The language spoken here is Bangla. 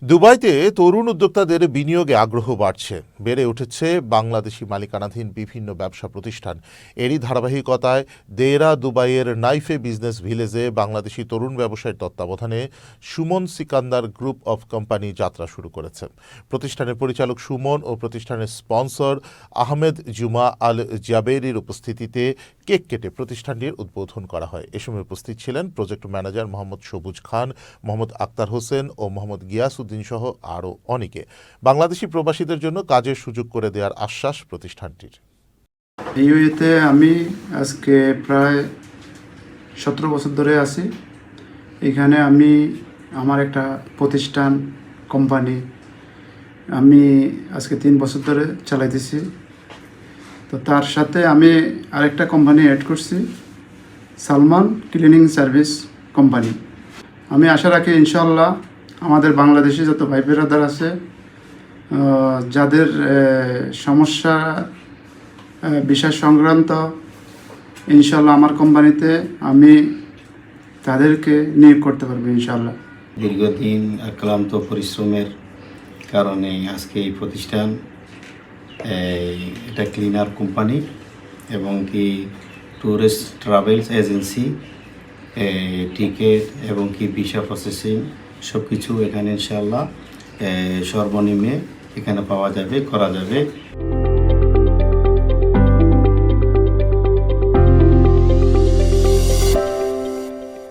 দুবাইতে তরুণ উদ্যোক্তাদের বিনিয়োগে আগ্রহ বাড়ছে, বেড়ে উঠেছে বাংলাদেশি মালিকানাধীন বিভিন্ন ব্যবসা প্রতিষ্ঠান। এরই ধারাবাহিকতায় দেরা দুবাইয়ের নাইফে বিজনেস ভিলেজে বাংলাদেশি তরুণ ব্যবসায়ীর তত্ত্বাবধানে Suman Sikandar group of company যাত্রা শুরু করেছে। প্রতিষ্ঠানের পরিচালক সুমন ও প্রতিষ্ঠানের স্পন্সর আহমেদ জুমা আল জাবেরির উপস্থিতিতে কেক কেটে প্রতিষ্ঠানটির উদ্বোধন করা হয়। এ সময় উপস্থিত ছিলেন প্রজেক্ট ম্যানেজার মোহাম্মদ সবুজ খান, মোহাম্মদ আক্তার হোসেন ও মোহাম্মদ গিয়াসউদ্দিন সহ আরও অনেকে। বাংলাদেশি প্রবাসীদের জন্য কাজের সুযোগ করে দেওয়ার আশ্বাস প্রতিষ্ঠানটির। ইউএতে আমি আজকে প্রায় 17 বছর ধরে আছি। এখানে আমি আমার একটা প্রতিষ্ঠান কোম্পানি আমি আজকে 3 বছর ধরে চালাইতেছি। তো তার সাথে আমি আরেকটা কোম্পানি অ্যাড করছি, সালমান ক্লিনিং সার্ভিস কোম্পানি। আমি আশা রাখি ইনশাল্লাহ আমাদের বাংলাদেশি যত ভাই বেরাদার আছে, যাদের সমস্যা বিষয় সংক্রান্ত, ইনশাল্লাহ আমার কোম্পানিতে আমি তাদেরকে নিয়োগ করতে পারবো ইনশাল্লাহ। দীর্ঘদিন ক্লান্ত পরিশ্রমের কারণে আজকে এই প্রতিষ্ঠান, এটা ক্লিনার কোম্পানি এবং কি ট্যুরিস্ট ট্রাভেলস এজেন্সি, টিকিট এবং কি ভিসা প্রসেসিং সব কিছু এখানে ইনশাআল্লাহ সর্বনিম্নে এখানে পাওয়া যাবে, করা যাবে।